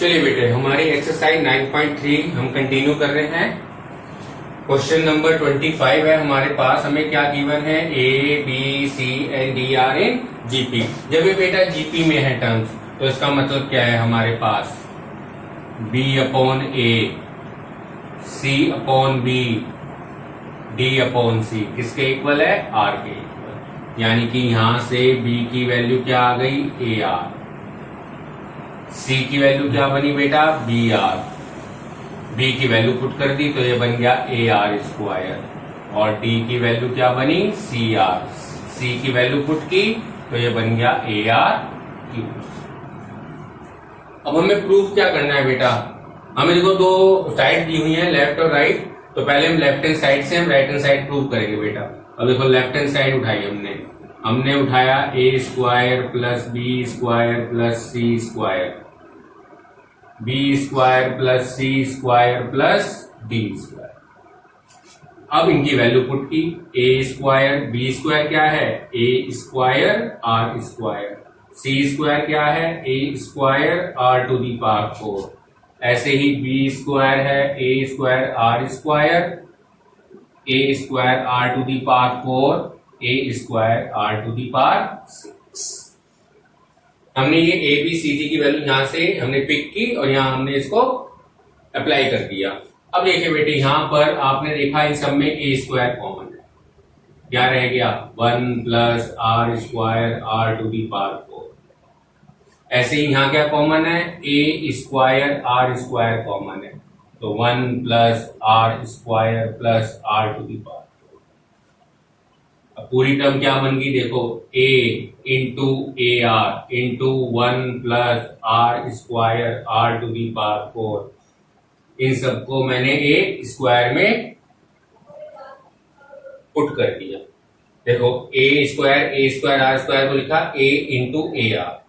चलिए बेटे, हमारी एक्सरसाइज 9.3 हम कंटिन्यू कर रहे हैं। क्वेश्चन नंबर 25 है हमारे पास। हमें क्या गिवन है? A B C and D are in GP. जब ये बेटा जीपी में है टर्म्स, तो इसका मतलब क्या है? हमारे पास B upon a, c upon b, d upon सी किसके इक्वल है? आर के इक्वल। यानी कि यहां से बी की वैल्यू क्या आ गई? ए आर। सी की वैल्यू क्या बनी बेटा? B are. बी की वैल्यू पुट कर दी तो ये बन गया ए आर स्क्वायर। और डी की वैल्यू क्या बनी? सी आर। सी की वैल्यू पुट की तो ये बन गया ए आर क्यूब। अब हमें प्रूफ क्या करना है बेटा? हमें देखो दो साइड दी हुई है, लेफ्ट और राइट। तो पहले हम लेफ्ट हैंड साइड से हम राइट हैंड साइड प्रूव करेंगे बेटा। अब देखो लेफ्ट हैंड साइड उठाई हमने उठाया a square plus b square plus c square, b square plus c square plus d square. अब इनकी वैल्यू पुट की। ए स्क्वायर, बी स्क्वायर क्या है? A square r square. C square क्या है? A square r to the power 4। ऐसे ही b square है a square r square, a square r to the power 4, a square r to the power 6। हमने ये a B c d की value यहां से हमने पिक की और यहां हमने इसको अप्लाई कर दिया। अब देखिए बेटे, यहां पर आपने देखा इन सब में ए स्क्वायर कॉमन है। क्या रह गया? 1 plus r square r to the power 4। ऐसे ही यहां क्या कॉमन है? A square r square common है। तो 1 plus r square plus r to the power 4। अब पूरी टर्म क्या बन गई? देखो a into A r into 1 plus r square r to the power 4। इन सबको मैंने ए स्क्वायर में पुट कर दिया। देखो ए स्क्वायर आर स्क्वायर को लिखा ए इंटू ए आर,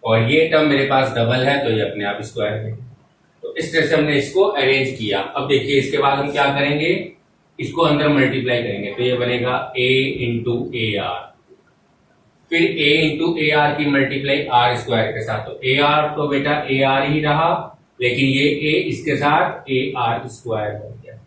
और ये टर्म मेरे पास डबल है तो ये अपने आप स्क्वायर है। तो इस तरह से हमने इसको अरेंज किया। अब देखिए इसके बाद हम क्या करेंगे? इसको अंदर मल्टीप्लाई करेंगे तो ये बनेगा a इंटू ए आर, फिर a इंटू ए आर की मल्टीप्लाई आर स्क्वायर के साथ। तो ए आर तो बेटा ए आर ही रहा, लेकिन ये a इसके साथ ए आर स्क्वायर बन गया।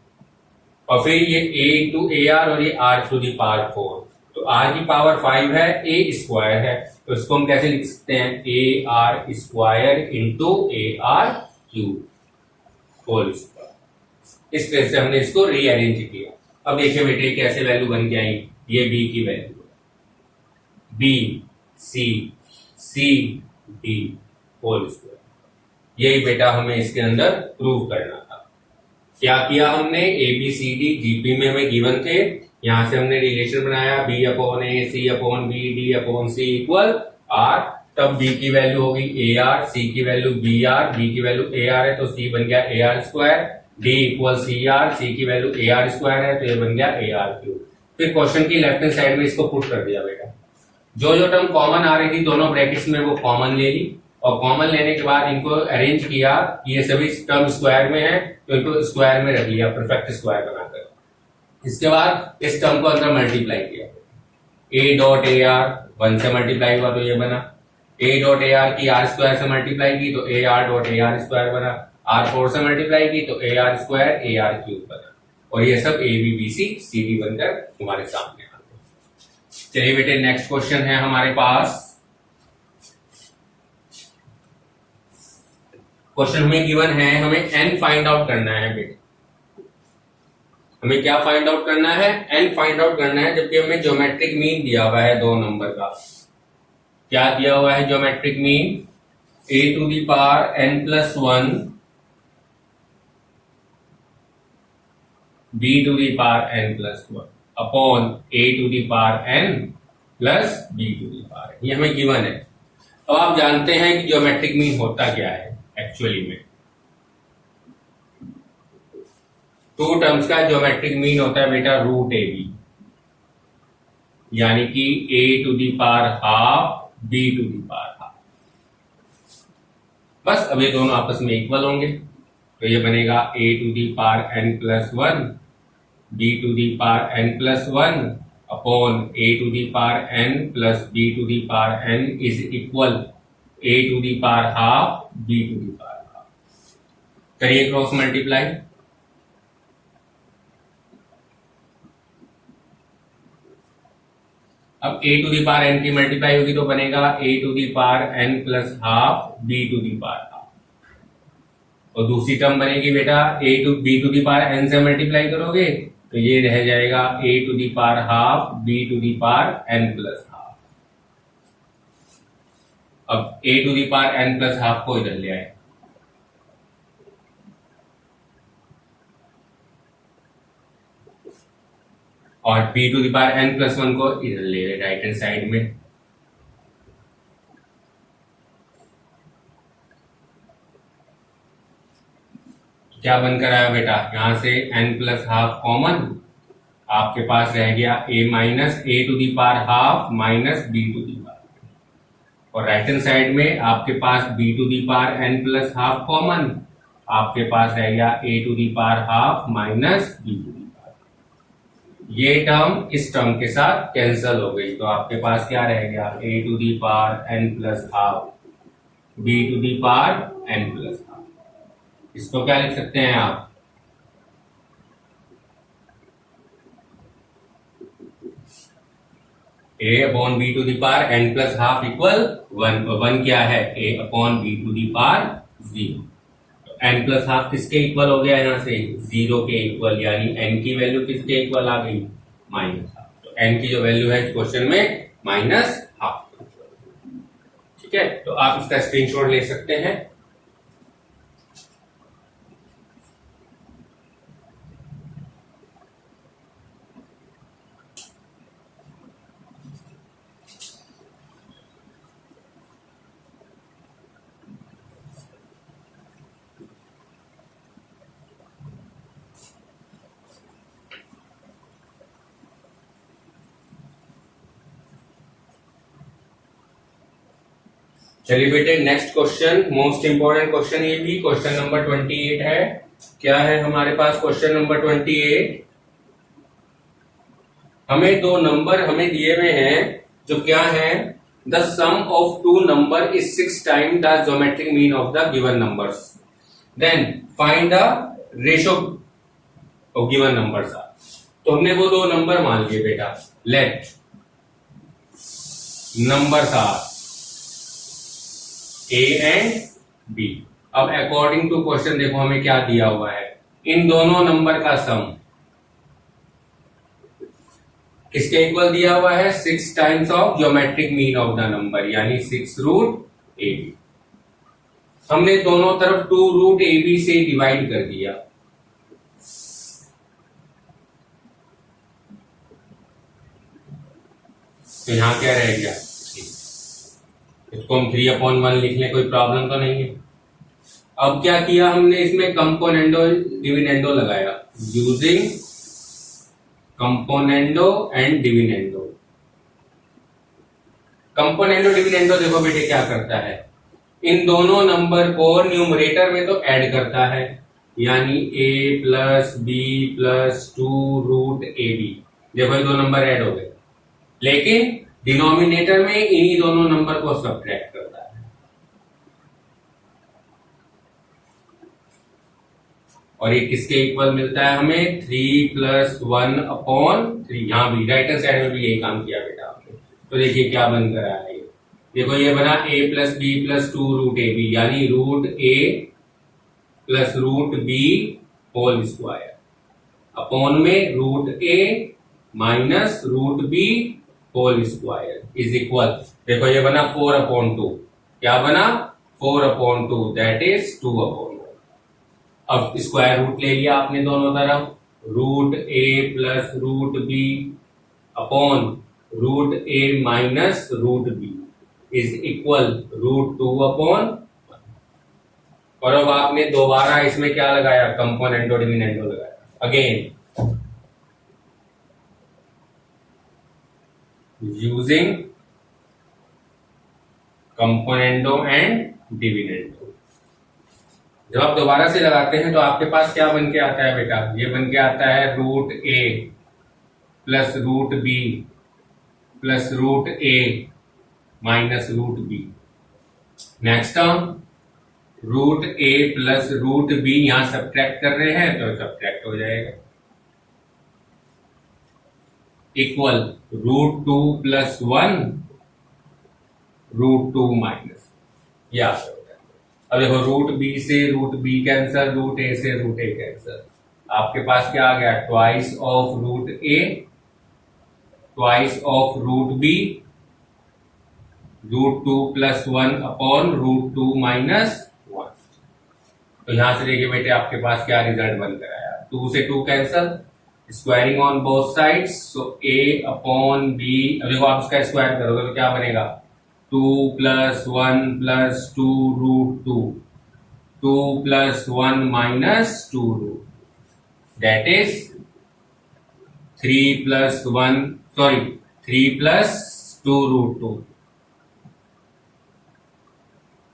और फिर ये a इंटू ए आर और ये r टू दी पावर 4। तो r की पावर 5 है, a स्क्वायर है, तो इसको हम कैसे लिख सकते हैं? A are square into A R cube whole square. इस तरह से हमने इसको रीअरेंज किया। अब देखिए बेटे कैसे वैल्यू बन के आई। ये बी की value, B C C D whole square. यही बेटा हमें इसके अंदर प्रूव करना था। क्या किया हमने? A B c d GP में हमें गिवन थे, यहां से हमने रिलेशन बनाया b upon a, c upon b, d upon c equal r. तब बी की वैल्यू होगी ए आर, सी की वैल्यू बी आर, बी की वैल्यू ए आर है तो सी बन गया A R square, d equal c r, c की वैल्यू ए आर स्क्वायर है तो ये बन गया ए आर क्यूब। फिर क्वेश्चन की लेफ्ट हैंड साइड में इसको पुट कर दिया बेटा। जो जो टर्म कॉमन आ रही थी दोनों ब्रैकेट्स में वो कॉमन ले ली, और कॉमन लेने के बाद इनको अरेंज किया कि ये सभी टर्म स्क्वायर में है तो इनको स्क्वायर में रख लिया, परफेक्ट स्क्वायर बनाकर। इसके बाद इस टर्म को अंदर मल्टीप्लाई किया। ए डॉट ए आर 1 से मल्टीप्लाई हुआ तो ये बना, ए डॉट ए आर की आर स्क्वायर से मल्टीप्लाई की तो A R dot A are square बना, आर 4 से मल्टीप्लाई की तो A are square A R cube बना। और ये सब A B B C C D बनकर हमारे सामने आ गए। चलिए बेटे नेक्स्ट क्वेश्चन है हमारे पास। क्वेश्चन में गिवन है हमें एन फाइंड आउट करना है बेटे। हमें क्या फाइंड आउट करना है? एन फाइंड आउट करना है, जबकि हमें ज्योमेट्रिक मीन दिया हुआ है 2 नंबर का। क्या दिया हुआ है geometric mean? A to the power N plus 1 b to the power n plus 1 upon a to the power n plus b to the power n। ये हमें गिवन है। अब आप जानते हैं कि ज्योमेट्रिक मीन होता क्या है एक्चुअली में। 2 टर्म्स का ज्योमेट्रिक मीन होता है बेटा रूट ए बी, यानी कि a to the power half b to the power half. बस अब ये दोनों आपस में इक्वल होंगे तो ये बनेगा a to the power n plus 1 b to the power n plus 1 upon a to the power n plus b to the power n is equal a to the power half b to the power half. करिए cross multiply. अब a to the power n की multiply होगी तो बनेगा a to the power n plus half b to the power half, और दूसरी term बनेगी बेटा a to b to the power n से मल्टीप्लाई करोगे तो ये रह जाएगा a to the power half b to the power n plus half. अब a to the power n plus half को इधर ले आए, और b to the power n plus one को इधर ले आए राइट हैंड साइड में। क्या बनकर आया बेटा, यहां से n प्लस हाफ कॉमन, आपके पास रह गया a minus A to the power half minus b to the power, और राइट हैंड साइड में आपके पास b to the power n plus half common, आपके पास रह गया a to the power half minus b to the power. ये term इस टर्म के साथ कैंसल हो गई, तो आपके पास क्या रह गया a to the power n plus half b to the power n plus half. इसको क्या लिख सकते हैं आप, a upon b to the power n plus half equal one. One क्या है, a upon b to the power 0। तो n plus half किसके इक्वल हो गया, यहां से 0 के इक्वल, यानी n की वैल्यू किसके इक्वल आ गई, माइनस हाफ। तो n की जो वैल्यू है इस क्वेश्चन में माइनस हाफ। ठीक है, तो आप इसका स्क्रीनशॉट ले सकते हैं। चलिए बेटे next question, most important question, ये भी क्वेश्चन नंबर 28 है। क्या है हमारे पास क्वेश्चन नंबर 28, हमें दो नंबर हमें दिए हुए हैं जो क्या है, the sum of two number is 6 time the geometric mean of the given numbers, then find the ratio of given numbers. तो हमने वो दो नंबर मान लिए बेटा, let numbers are A and B। अब अकॉर्डिंग टू क्वेश्चन देखो हमें क्या दिया हुआ है, इन दोनों नंबर का सम किसके इक्वल दिया हुआ है, 6 times of geometric mean of the number, यानी 6 रूट AB। हमने दोनों तरफ 2 रूट AB से डिवाइड कर दिया, तो यहां क्या रह गया, इसको हम 3/1 लिख लें, कोई प्रॉब्लम तो नहीं है। अब क्या किया हमने, इसमें कंपोनेंडो डिविडेंडो लगाया, using componendo and dividendo. Componendo dividendo देखो बेटे क्या करता है, इन दोनों नंबर को न्यूमरेटर में तो ऐड करता है, यानी a plus B plus 2 root AB। देखो ये दो नंबर ऐड हो गए, लेकिन डिनोमिनेटर में इन्हीं दोनों नंबर को सब्ट्रैक्ट करता है, और ये किसके इक्वल मिलता है हमें, 3 प्लस 1/3। यहां भी राइट हैंड साइड में भी यही काम किया बेटा आपने। तो देखिए क्या बन कर आया है, देखो ये बना a plus B plus 2 root AB, यानी root a plus root b whole square upon में root a minus root b whole square is equal, देखो ये बना 4/2। क्या बना, 4/2, दैट इज 2/1। अब स्क्वायर रूट ले लिया आपने दोनों तरफ, root a plus root b upon root a minus root b is equal root 2/1। और अब आपने दोबारा इसमें क्या लगाया, कंपोनेंडो डिविडेंडो लगाया, again using componendo and dividendo. जब आप दोबारा से लगाते हैं तो आपके पास क्या बन के आता है बेटा, ये बन के आता है root a plus root b plus root a minus root b। Next term root A plus root B यहां सब्ट्रैक्ट कर रहे हैं तो सब्ट्रैक्ट हो जाएगा, equal root 2 plus 1 root 2 minus, या अब देखो रूट बी से root B cancel, root A से रूट ए कैंसर, आपके पास क्या आ गया, twice of root A twice of root B root 2 plus 1 upon root 2 minus 1। तो यहां से देखिए बेटे आपके पास क्या रिजल्ट बनकर आया, 2 से 2 cancel, squaring on both sides, so a upon b, अब देखो आप इसका स्क्वायर करोगे तो क्या बनेगा, 2 plus 1 plus 2 root 2, 2 plus 1 minus 2 root, that is 3 plus 1 sorry 3 plus 2 root 2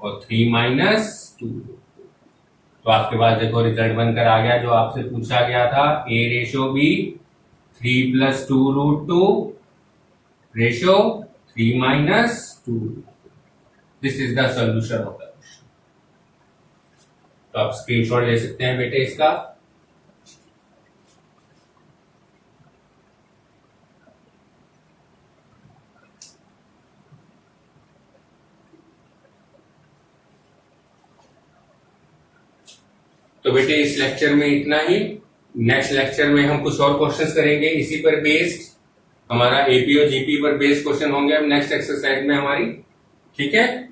और 3 माइनस 2। तो आपके पास देखो रिजल्ट बनकर आ गया जो आपसे पूछा गया था, a ratio b 3 plus 2 root 2 ratio 3 minus 2। This is the solution of the question. तो आप स्क्रीनशॉट ले सकते हैं बेटे इसका। तो बेटे इस लेक्चर में इतना ही, नेक्स्ट लेक्चर में हम कुछ और क्वेश्चंस करेंगे इसी पर बेस्ड, हमारा एपी और जीपी पर बेस्ड क्वेश्चन होंगे अब नेक्स्ट एक्सरसाइज में हमारी, ठीक है।